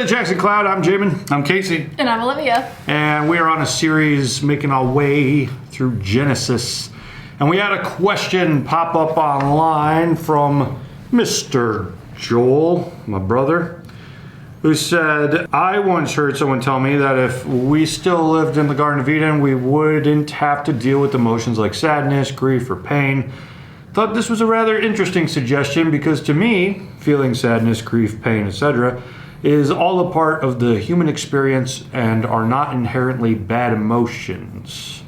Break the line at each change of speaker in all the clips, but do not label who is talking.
to Jackson Cloud. I'm Jamin.
I'm Casey.
And I'm Olivia.
And we are on a series making our way through Genesis. And we had a question pop up online from Mr. Joel, my brother, who said, I once heard someone tell me that if we still lived in the Garden of Eden, we wouldn't have to deal with emotions like sadness, grief, or pain. Thought this was a rather interesting suggestion because to me, feeling sadness, grief, pain, etc. is all a part of the human experience and are not inherently bad emotions.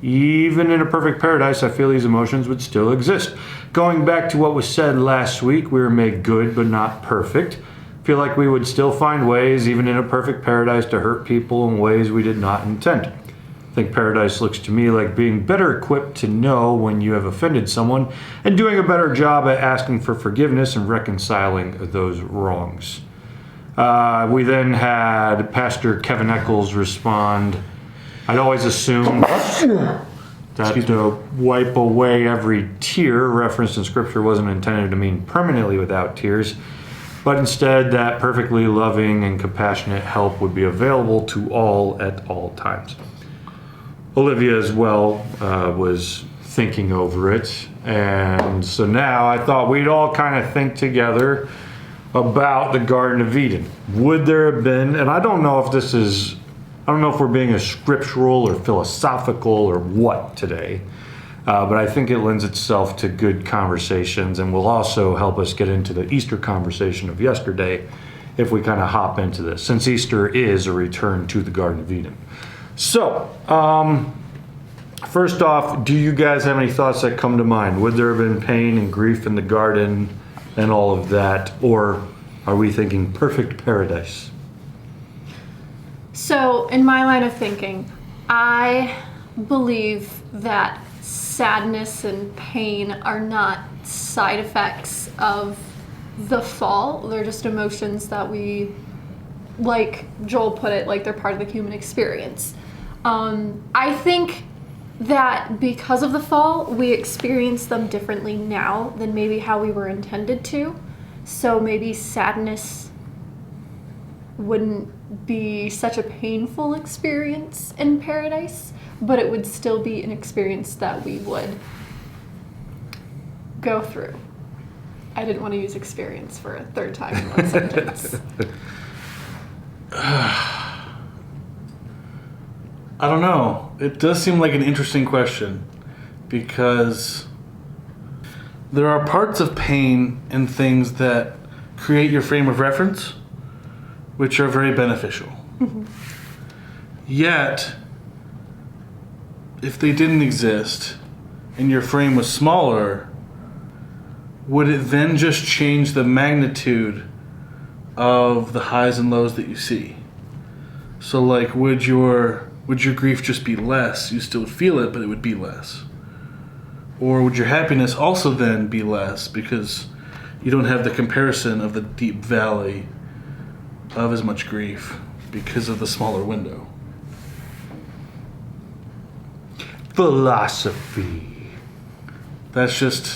Even in a perfect paradise, I feel these emotions would still exist. Going back to what was said last week, we were made good but not perfect. Feel like we would still find ways, even in a perfect paradise, to hurt people in ways we did not intend. I think paradise looks to me like being better equipped to know when you have offended someone and doing a better job at asking for forgiveness and reconciling those wrongs. We then had Pastor Kevin Eccles respond, I'd always assumed that to wipe away every tear referenced in Scripture wasn't intended to mean permanently without tears, but instead that perfectly loving and compassionate help would be available to all at all times. Olivia as well was thinking over it, and so now I thought we'd all kind of think together about the Garden of Eden. Would there have been, and I don't know if we're being a scriptural or philosophical or what today, but I think it lends itself to good conversations and will also help us get into the Easter conversation of yesterday if we kind of hop into this, since Easter is a return to the Garden of Eden. So, first off, do you guys have any thoughts that come to mind? Would there have been pain and grief in the garden and all of that, or are we thinking perfect paradise?
So, in my line of thinking, I believe that sadness and pain are not side effects of the fall. They're just emotions that we, like Joel put it, like they're part of the human experience. I think that because of the fall, we experience them differently now than maybe how we were intended to. So maybe sadness wouldn't be such a painful experience in paradise, but it would still be an experience that we would go through. I didn't want to use experience for a third time in one sentence.
I don't know. It does seem like an interesting question because there are parts of pain and things that create your frame of reference which are very beneficial. Mm-hmm. Yet, if they didn't exist and your frame was smaller, would it then just change the magnitude of the highs and lows that you see? So like, would your grief just be less? You still feel it, but it would be less. Or would your happiness also then be less because you don't have the comparison of the deep valley of as much grief because of the smaller window?
Philosophy.
That's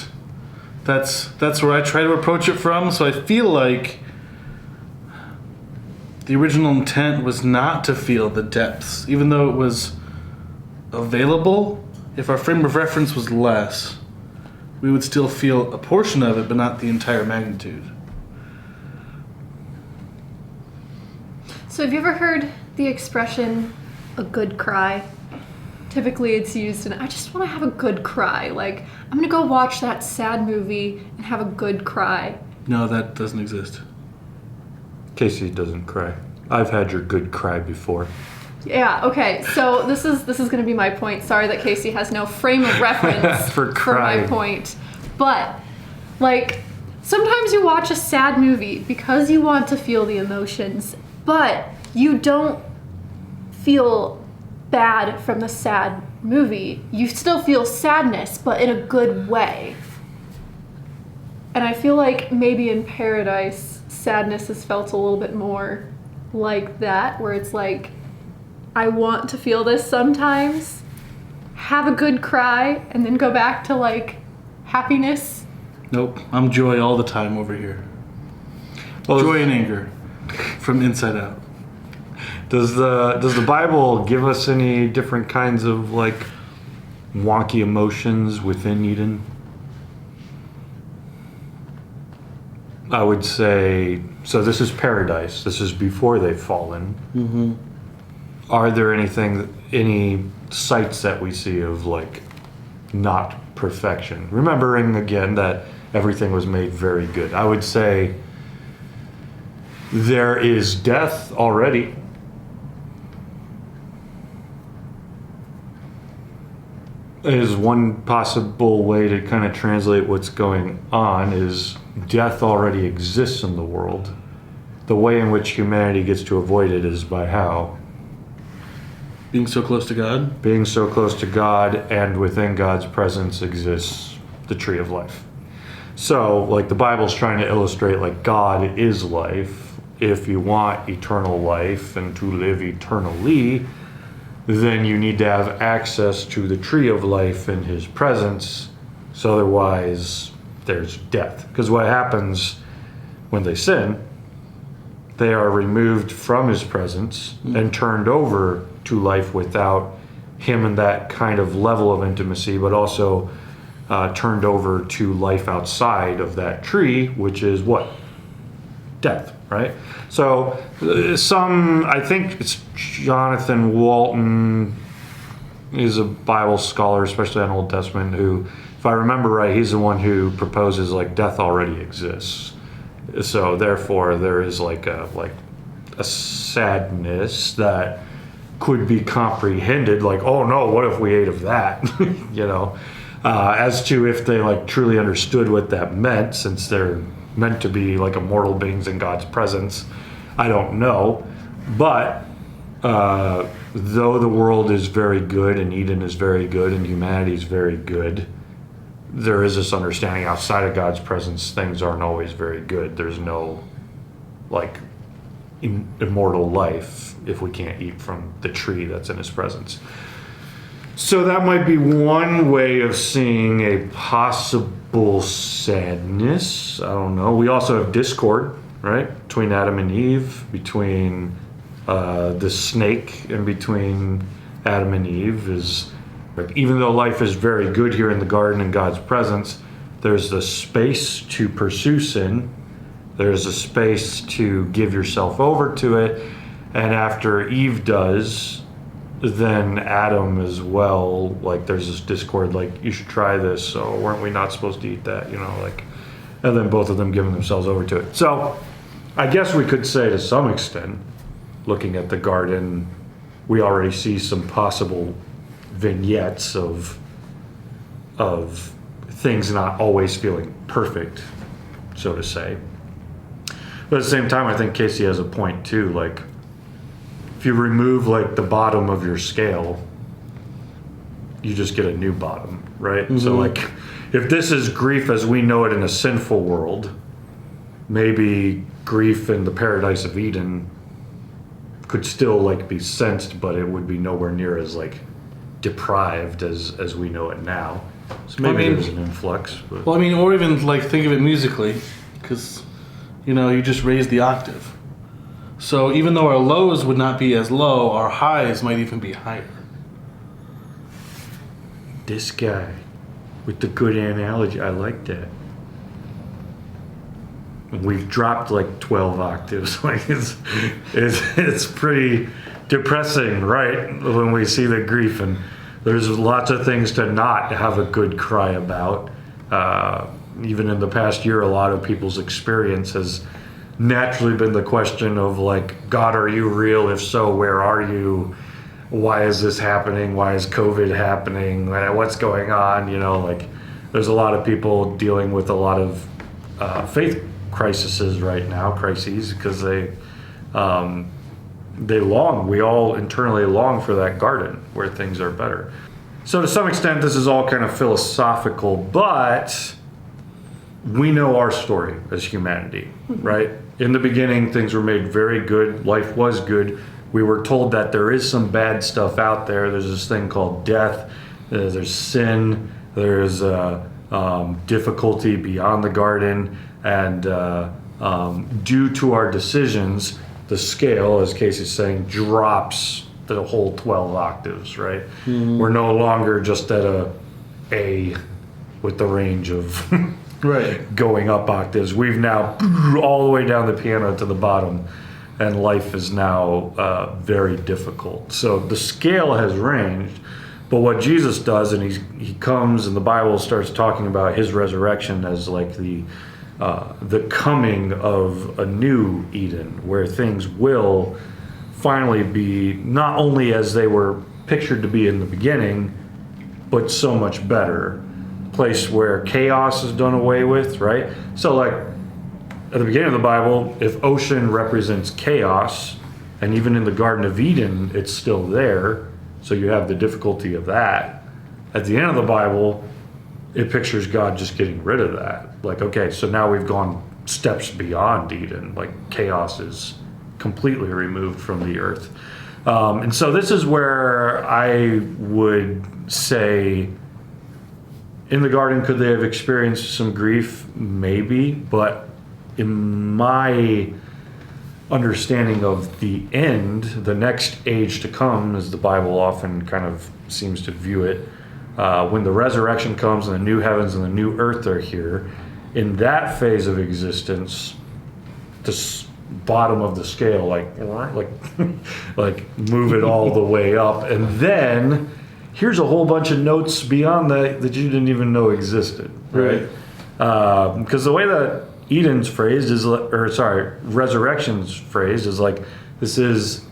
where I try to approach it from. So I feel like the original intent was not to feel the depths, even though it was available. If our frame of reference was less, we would still feel a portion of it, but not the entire magnitude.
So have you ever heard the expression, a good cry? Typically it's used in, I just want to have a good cry. Like, I'm going to go watch that sad movie and have a good cry.
No, that doesn't exist.
Casey doesn't cry. I've had your good cry before.
Yeah, okay. So this is going to be my point. Sorry that Casey has no frame of reference
for
my point. But, like, sometimes you watch a sad movie because you want to feel the emotions, but you don't feel bad from the sad movie. You still feel sadness, but in a good way. And I feel like maybe in paradise, sadness is felt a little bit more like that, where it's like, I want to feel this sometimes, have a good cry, and then go back to like happiness.
Nope, I'm joy all the time over here.
Well,
joy and anger. from Inside Out.
Does the Bible give us any different kinds of like wonky emotions within Eden? I would say so. This is paradise. This is before they've fallen.
Mm-hmm.
Are there any sights that we see of like not perfection? Remembering again that everything was made very good. I would say there is death already. Is one possible way to kind of translate what's going on is death already exists in the world. The way in which humanity gets to avoid it is by how?
Being so close to God?
Being so close to God, and within God's presence exists the tree of life. So, like the Bible's trying to illustrate, like God is life. If you want eternal life and to live eternally, then you need to have access to the tree of life in his presence. So otherwise, there's death. Because what happens when they sin, they are removed from his presence and turned over to life without him in that kind of level of intimacy, but also turned over to life outside of that tree, which is what? Death, right? So I think it's Jonathan Walton is a Bible scholar, especially on Old Testament, who, if I remember right, he's the one who proposes like death already exists. So therefore there is like a sadness that could be comprehended, like, oh no, what if we ate of that? You know, as to if they like truly understood what that meant, since they're meant to be like immortal beings in God's presence, I don't know. But though the world is very good and Eden is very good and humanity is very good, there is this understanding outside of God's presence things aren't always very good. There's no like immortal life if we can't eat from the tree that's in his presence. So that might be one way of seeing a possible sadness. I don't know. We also have discord, right? Between Adam and Eve, between the snake and between Adam and Eve is, like, even though life is very good here in the garden in God's presence, there's the space to pursue sin. There's a space to give yourself over to it. And after Eve does, then Adam as well, like there's this discord, like you should try this, so weren't we not supposed to eat that, you know, like, and then both of them giving themselves over to it. So I guess we could say to some extent, looking at the garden, we already see some possible vignettes of things not always feeling perfect, so to say. But at the same time, I think Casey has a point too, like, if you remove like the bottom of your scale, you just get a new bottom, right? Mm-hmm. So like, if this is grief as we know it in a sinful world, maybe grief in the paradise of Eden could still like be sensed, but it would be nowhere near as like deprived as we know it now. So maybe there's an influx. But.
Well, I mean, or even like think of it musically, because you know you just raise the octave. So even though our lows would not be as low, our highs might even be higher.
This guy with the good analogy, I like that. We've dropped like 12 octaves. Like it's pretty depressing, right? When we see the grief, and there's lots of things to not have a good cry about. Even in the past year, a lot of people's experience has naturally been the question of like, God, are you real? If so, where are you? Why is this happening? Why is COVID happening? What's going on? You know, like there's a lot of people dealing with a lot of faith crises right now, because they long. We all internally long for that garden where things are better. So to some extent, this is all kind of philosophical, but we know our story as humanity, right? In the beginning, things were made very good. Life was good. We were told that there is some bad stuff out there. There's this thing called death. There's sin. There's difficulty beyond the garden. And due to our decisions, the scale, as Casey's saying, drops the whole 12 octaves, right? We're no longer just at A with the range of
Right.
going up octaves. We've now all the way down the piano to the bottom, and life is now very difficult. So the scale has ranged, but what Jesus does, and he comes, and the Bible starts talking about his resurrection as like the coming of a new Eden, where things will finally be not only as they were pictured to be in the beginning, but so much better. Place where chaos is done away with, right? So like at the beginning of the Bible, if ocean represents chaos, and even in the Garden of Eden, it's still there, so you have the difficulty of that. At the end of the Bible, it pictures God just getting rid of that. Like, okay, so now we've gone steps beyond Eden. Like chaos is completely removed from the earth. And so this is where I would say, in the garden, could they have experienced some grief? Maybe, but in my understanding of the end, the next age to come, as the Bible often kind of seems to view it, when the resurrection comes and the new heavens and the new earth are here, in that phase of existence, the bottom of the scale, like move it all the way up, and then here's a whole bunch of notes beyond that you didn't even know existed, right? Because the way that Eden's phrased is, resurrection's phrased is like, this is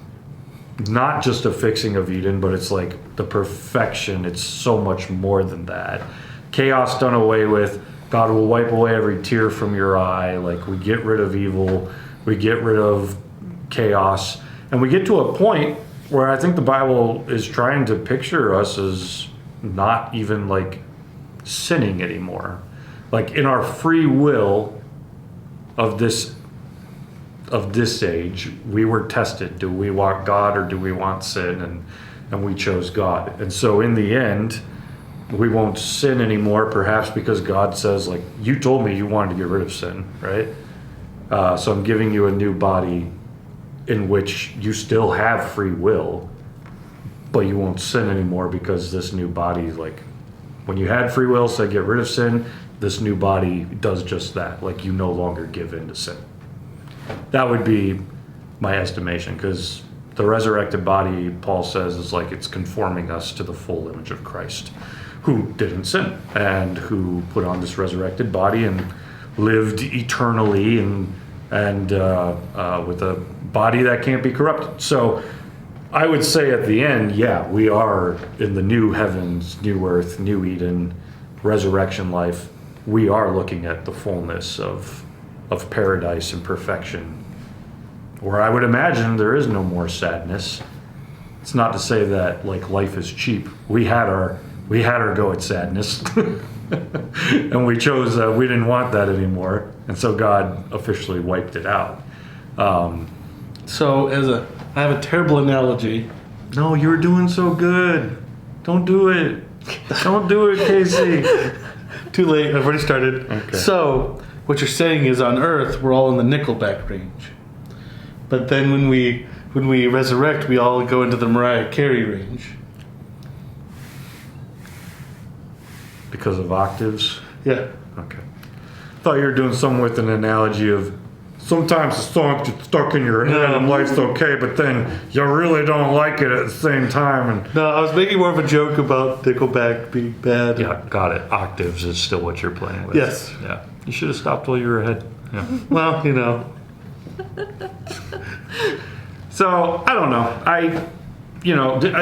not just a fixing of Eden, but it's like the perfection. It's so much more than that. Chaos done away with. God will wipe away every tear from your eye. Like, we get rid of evil. We get rid of chaos. And we get to a point where I think the Bible is trying to picture us as not even like sinning anymore. Like in our free will of this age, we were tested. Do we want God or do we want sin? And we chose God. And so in the end, we won't sin anymore, perhaps because God says, like, you told me you wanted to get rid of sin, right? So I'm giving you a new body in which you still have free will, but you won't sin anymore, because this new body, like, when you had free will, said get rid of sin, this new body does just that. Like, you no longer give in to sin. That would be my estimation, because the resurrected body, Paul says, is like it's conforming us to the full image of Christ, who didn't sin and who put on this resurrected body and lived eternally and with a body that can't be corrupted. So I would say at the end, yeah, we are in the new heavens, new earth, new Eden, resurrection life. We are looking at the fullness of paradise and perfection, where I would imagine there is no more sadness. It's not to say that like life is cheap. We had our go at sadness. And we chose, we didn't want that anymore. And so God officially wiped it out.
So I have a terrible analogy.
No, you were doing so good. Don't do it. Don't do it, Casey.
Too late, I've already started.
Okay.
So what you're saying is, on Earth, we're all in the Nickelback range. But then when we resurrect, we all go into the Mariah Carey range.
Because of octaves?
Yeah.
Okay. Thought you were doing something with an analogy of sometimes the song gets stuck in your head and life's okay, but then you really don't like it at the same time. And
No, I was making more of a joke about Nickelback being bad.
yeah, got it. Octaves is still what you're playing with.
Yes.
Yeah. You should have stopped while you were ahead. Yeah.
Well, you know.
So, I don't know.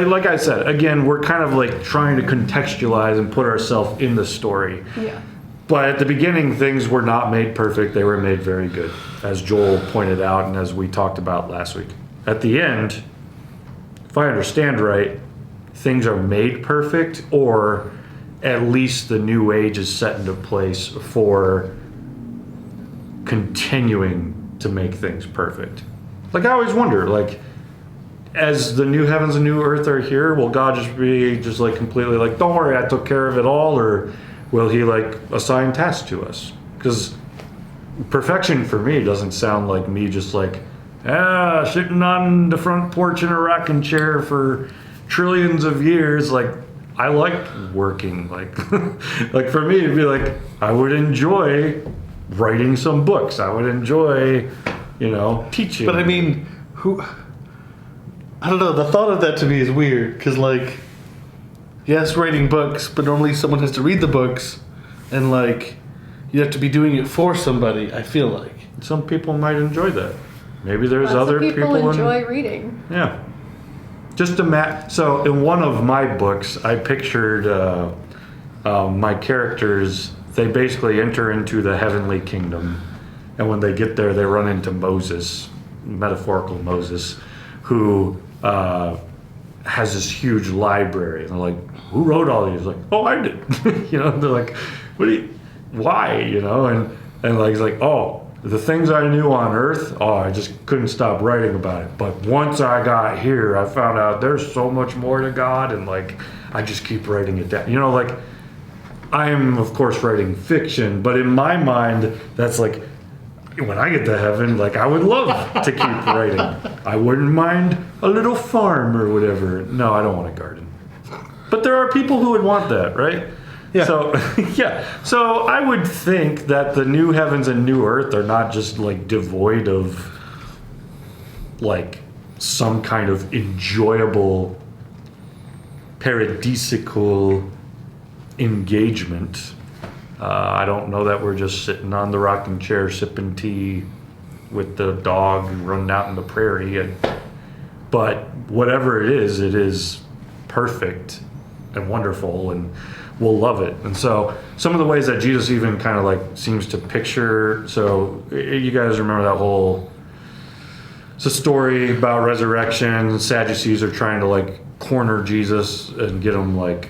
Like I said, again, we're kind of like trying to contextualize and put ourselves in the story.
Yeah.
But at the beginning, things were not made perfect. They were made very good, as Joel pointed out and as we talked about last week. At the end, if I understand right, things are made perfect, or at least the new age is set into place for continuing to make things perfect. Like, I always wonder, like, as the new heavens and new earth are here, will God just be just like completely like, don't worry, I took care of it all, or will he like assign tasks to us? Because perfection for me doesn't sound like me just like, sitting on the front porch in a rocking chair for trillions of years. Like, I like working. Like, like for me, it'd be like, I would enjoy writing some books. I would enjoy, teaching.
But I mean, I don't know, the thought of that to me is weird, because like, yes, writing books, but normally someone has to read the books, and like, you have to be doing it for somebody, I feel like.
Some people might enjoy that. Maybe there's
Lots
other
of people
people
enjoy reading.
Yeah. Just so in one of my books, I pictured my characters, they basically enter into the heavenly kingdom. And when they get there, they run into Moses, metaphorical Moses, who has this huge library. And they're like, who wrote all these? Like, oh, I did. They're like, why? And like, he's like, oh, the things I knew on earth, I just couldn't stop writing about it. But once I got here, I found out there's so much more to God, and like, I just keep writing it down. Like, I am, of course, writing fiction, but in my mind, that's like, when I get to heaven, like, I would love to keep writing. I wouldn't mind a little farm or whatever. No, I don't want a garden. But there are people who would want that, right?
Yeah.
So, yeah. So I would think that the new heavens and new earth are not just like devoid of like some kind of enjoyable paradisical engagement. I don't know that we're just sitting on the rocking chair sipping tea with the dog running out in the prairie. But whatever it is perfect and wonderful, and we'll love it. And so some of the ways that Jesus even kind of like seems to picture, so you guys remember that whole, it's a story about resurrection. Sadducees are trying to like corner Jesus and get him like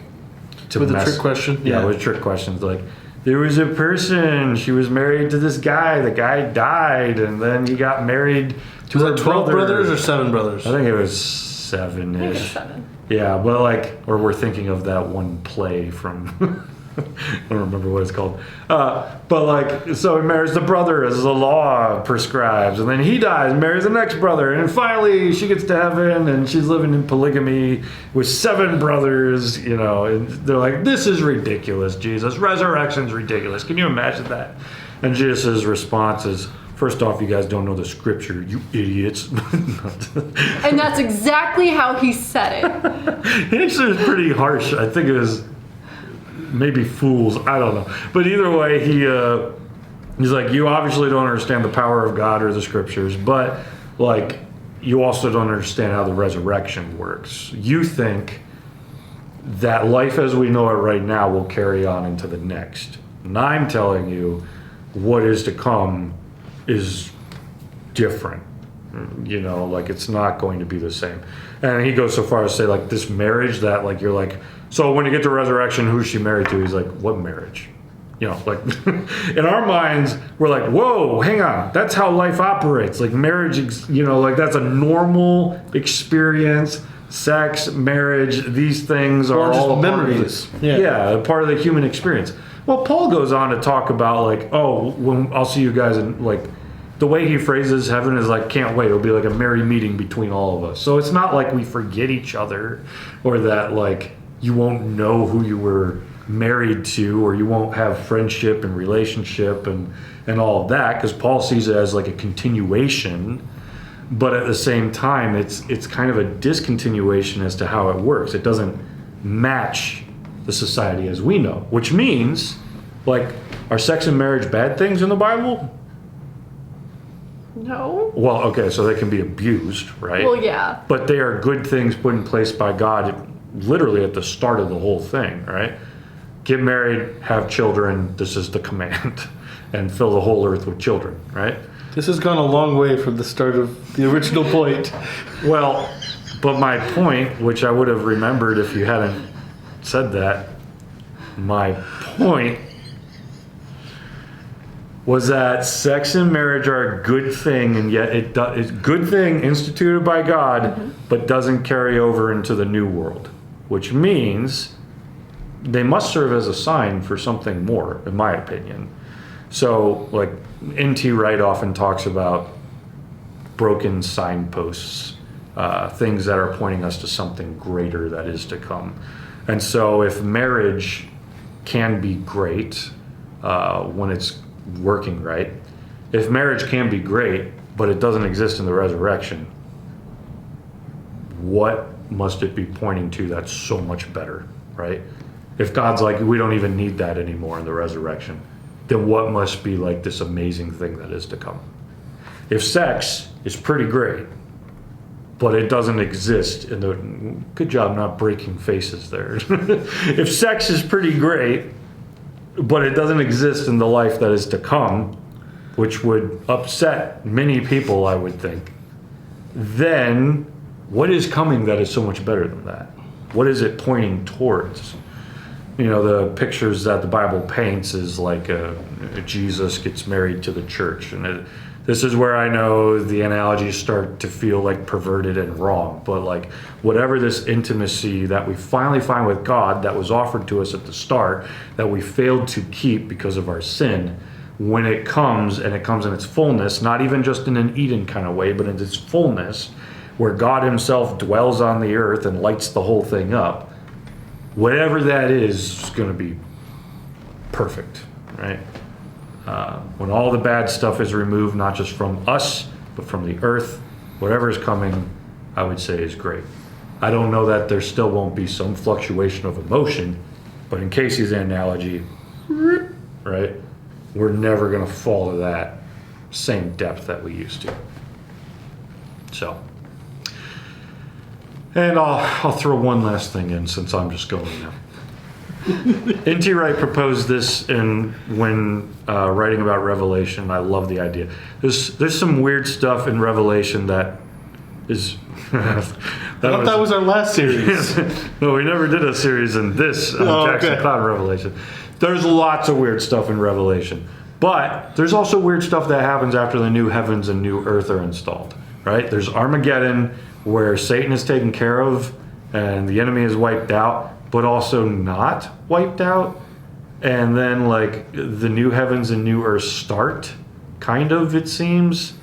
to
with a trick question.
Yeah, with trick questions. Like, there was a person, she was married to this guy, the guy died, and then he got married to her
12
brother.
brothers or 7 brothers?
I think it was 7-ish.
I think it's 7.
Yeah, but like, or we're thinking of that one play from, I don't remember what it's called. But like, so he marries the brother as the law prescribes, and then he dies and marries the next brother, and then finally she gets to heaven and she's living in polygamy with 7 brothers, and they're like, this is ridiculous, Jesus. Resurrection's ridiculous. Can you imagine that? And Jesus' response is, first off, you guys don't know the scripture, you idiots.
And that's exactly how he said it.
It's pretty harsh. I think it was maybe fools. I don't know. But either way, he's like, you obviously don't understand the power of God or the scriptures, but like, you also don't understand how the resurrection works. You think that life as we know it right now will carry on into the next. And I'm telling you, what is to come is different. Like, it's not going to be the same. And he goes so far as to say, like, this marriage that, like, you're like, so when you get to resurrection, who's she married to? He's like, what marriage? Like, in our minds, we're like, whoa, hang on. That's how life operates. Like, marriage, like, that's a normal experience. Sex, marriage, these things are all
memories.
Yeah, part of the human experience. Well, Paul goes on to talk about, like, when I'll see you guys in, like, the way he phrases heaven is like, can't wait. It'll be like a merry meeting between all of us. So it's not like we forget each other, or that, like, you won't know who you were married to, or you won't have friendship and relationship and all of that, because Paul sees it as like a continuation. But at the same time, it's kind of a discontinuation as to how it works. It doesn't match the society as we know, which means, like, are sex and marriage bad things in the Bible?
No.
Well, okay, so they can be abused, right?
Well, yeah.
But they are good things put in place by God literally at the start of the whole thing, right? Get married, have children, this is the command, and fill the whole earth with children, right?
This has gone a long way from the start of the original point.
Well, but my point, which I would have remembered if you hadn't said that, my point was that sex and marriage are a good thing, and yet it's a good thing instituted by God, but doesn't carry over into the new world, which means they must serve as a sign for something more, in my opinion. So, like, N.T. Wright often talks about broken signposts, things that are pointing us to something greater that is to come. And so, if marriage can be great when it's working right, if marriage can be great, but it doesn't exist in the resurrection, what must it be pointing to that's so much better, right? If God's like, we don't even need that anymore in the resurrection, then what must be like this amazing thing that is to come? If sex is pretty great, but it doesn't exist in the, good job not breaking faces there. If sex is pretty great, but it doesn't exist in the life that is to come, which would upset many people, I would think, then what is coming that is so much better than that? What is it pointing towards? You know, the pictures that the Bible paints is like Jesus gets married to the church. And this is where I know the analogies start to feel like perverted and wrong. But like whatever this intimacy that we finally find with God that was offered to us at the start, that we failed to keep because of our sin, when it comes, and it comes in its fullness, not even just in an Eden kind of way, but in its fullness, where God himself dwells on the earth and lights the whole thing up, whatever that is going to be perfect, right? When all the bad stuff is removed, not just from us, but from the earth, whatever is coming, I would say is great. I don't know that there still won't be some fluctuation of emotion, but in Casey's analogy, right, we're never going to fall to that same depth that we used to. So, and I'll throw one last thing in since I'm just going now. N.T. Wright proposed this when writing about Revelation. I love the idea. There's some weird stuff in Revelation that is.
that was our last series.
No, we never did a series in this Jackson Cloud Revelation. There's lots of weird stuff in Revelation, but there's also weird stuff that happens after the new heavens and new earth are installed. Right? There's Armageddon, where Satan is taken care of and the enemy is wiped out, but also not wiped out. And then like the new heavens and new earth start, kind of, it seems.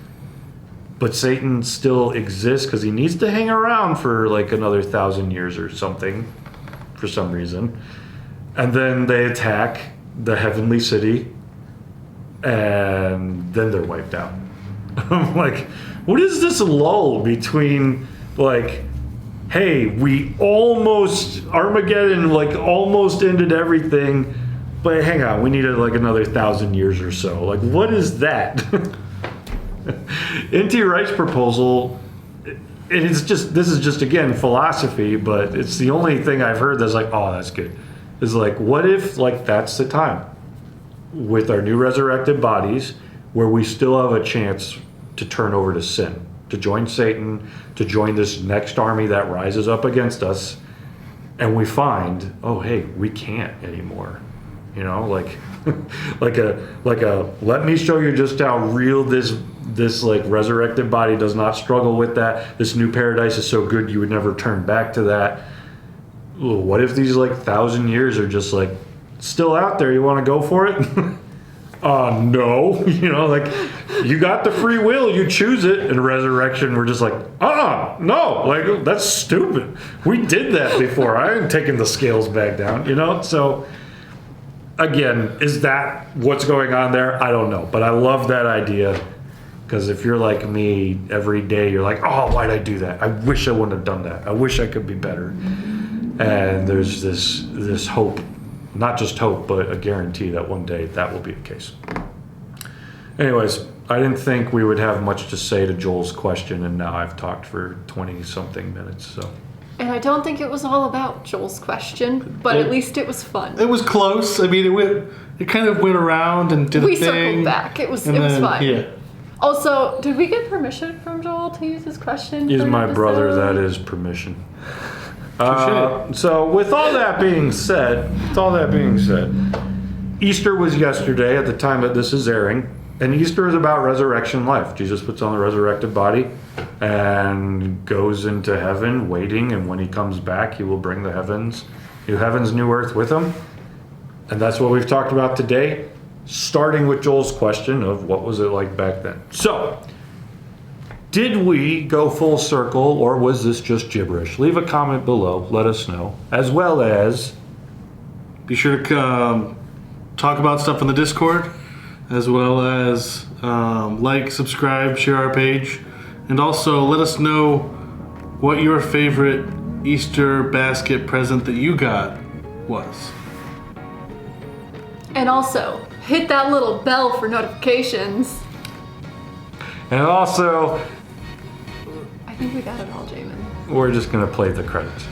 But Satan still exists because he needs to hang around for like another 1,000 years or something for some reason. And then they attack the heavenly city and then they're wiped out. I'm like, what is this lull between like, hey, we almost, Armageddon like almost ended everything, but hang on, we needed like another 1,000 years or so. Like, what is that? N.T. Wright's proposal, this is just again philosophy, but it's the only thing I've heard that's like, oh, that's good. Is like, what if like that's the time with our new resurrected bodies where we still have a chance to turn over to sin, to join Satan, to join this next army that rises up against us, and we find, oh hey, we can't anymore. You know, like like a let me show you just how real this like resurrected body does not struggle with that. This new paradise is so good you would never turn back to that. Ooh, what if these like 1,000 years are just like still out there? You want to go for it? No. You know, like you got the free will, you choose it. In resurrection, we're just like, no, like that's stupid. We did that before. I ain't taking the scales back down, you know? So again, is that what's going on there? I don't know, but I love that idea. Because if you're like me, every day you're like, oh, why'd I do that? I wish I wouldn't have done that. I wish I could be better. And there's this hope, not just hope, but a guarantee that one day that will be the case. Anyways, I didn't think we would have much to say to Joel's question, and now I've talked for 20-something minutes. So.
And I don't think it was all about Joel's question, but at least it was fun.
It was close. I mean, it kind of went around and did a thing.
We circled back. It was fun.
Yeah.
Also, did we get permission from Joel to use his question?
He's my brother. That is permission. So with all that being said, Easter was yesterday at the time that this is airing, and Easter is about resurrection life. Jesus puts on the resurrected body and goes into heaven waiting, and when he comes back, he will bring new heavens, new earth with him. And that's what we've talked about today. starting with Joel's question of what was it like back then. So, did we go full circle or was this just gibberish? Leave a comment below, let us know. As well as,
Be sure to talk about stuff in the Discord, as well as like, subscribe, share our page, and also let us know what your favorite Easter basket present that you got was.
And also, hit that little bell for notifications.
and also,
I think we got it all, Jamin.
we're just gonna play the credits.